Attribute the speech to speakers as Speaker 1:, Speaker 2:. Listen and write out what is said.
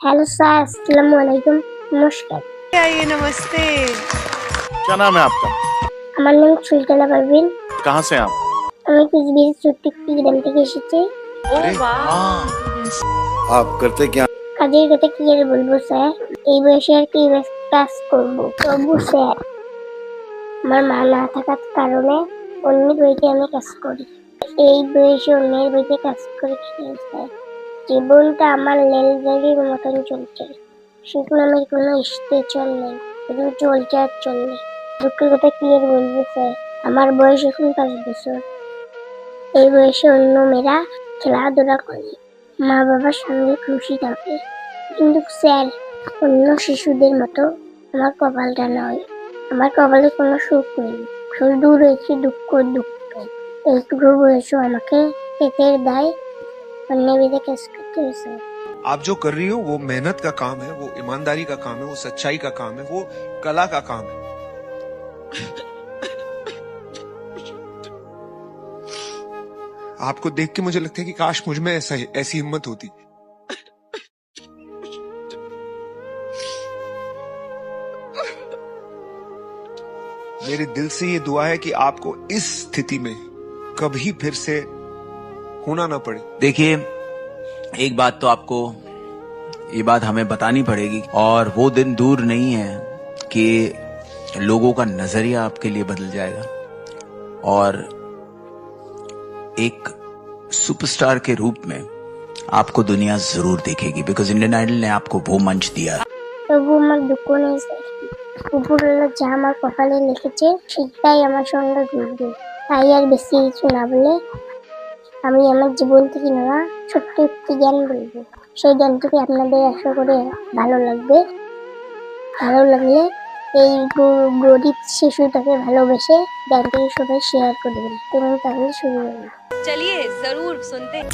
Speaker 1: Hello sir, अस्सलाम वालेकुम, नमस्कार।
Speaker 2: आइए, नमस्ते।
Speaker 3: क्या नाम है आपका?
Speaker 1: আমার নাম সুলতানা পারভিন।
Speaker 3: कहाँ से हैं आप?
Speaker 1: আমি কুচবিহার চট্টগ্রাম গ্রাম থেকে এসেছি।
Speaker 2: ओ वाह।
Speaker 4: आप करते क्या?
Speaker 1: কাজের কথা কি আর বলবো স্যার, এই বয়সে আর কি কাজ করবো। তবু স্যার, আমার মা না থাকার কারণে অন্যের বাড়িতে আমি কাজ করি। এই বয়সে অন্যের বাড়িতে কাজ করে খেয়ে স্যার, জীবনটা আমার রেলগাড়ির মতন চলছে। সেখানে আমার কোনো স্টেশন নেই, শুধু চলছে আর চলবে। দুঃখের কথা কি আর বলবো স্যার, আমার বয়স এখন 5 বছর। এই বয়সে অন্য মেয়েরা খেলাধুলা করে, মা বাবার সঙ্গে খুশি থাকে, কিন্তু স্যার অন্য শিশুদের মতো আমার কপালটা নয়। আমার কপালে কোনো সুখ নেই, শুধু রয়েছে দুঃখ। এইটুকু বয়সও আমাকে পেটের দায় অন্য বেঁধে কাজ করতে হয়েছে।
Speaker 5: आप जो कर रही हो वो मेहनत का काम है, वो ईमानदारी का काम है, वो सच्चाई का काम है, वो कला का काम है। आपको देख के मुझे लगता है कि काश मुझ में ऐसी हिम्मत होती। मेरे दिल से ये दुआ है कि आपको इस स्थिति में कभी फिर से होना ना पड़े।
Speaker 6: देखिए, एक बात तो आपको ये बात हमें बतानी पड़ेगी, और वो दिन दूर नहीं है कि लोगों का नजरिया आपके लिए बदल जाएगा और एक सुपरस्टार के रूप में आपको दुनिया जरूर देखेगी, बिकॉज इंडियन आइडल ने आपको वो मंच दिया।
Speaker 1: তবু আমার দুঃখ নেই স্যার, উপরওয়ালা যা আমার কপালে লিখেছে সেটাই আমার সঙ্গে ঘুরবে। তাই আর বেশি কিছু না বলে আমি আমার জীবন থেকে নেওয়া ছোট্ট একটি জ্ঞান বলবো। সেই জ্ঞানটুকু আপনাদের আশা করে ভালো লাগবে। ভালো লাগলে এই গরিব শিশুটাকে ভালোবেসে জ্ঞানটাকে সবাই শেয়ার করবেন এবং তাহলে শুরু করবেন।
Speaker 2: चलिए जरूर सुनते हैं।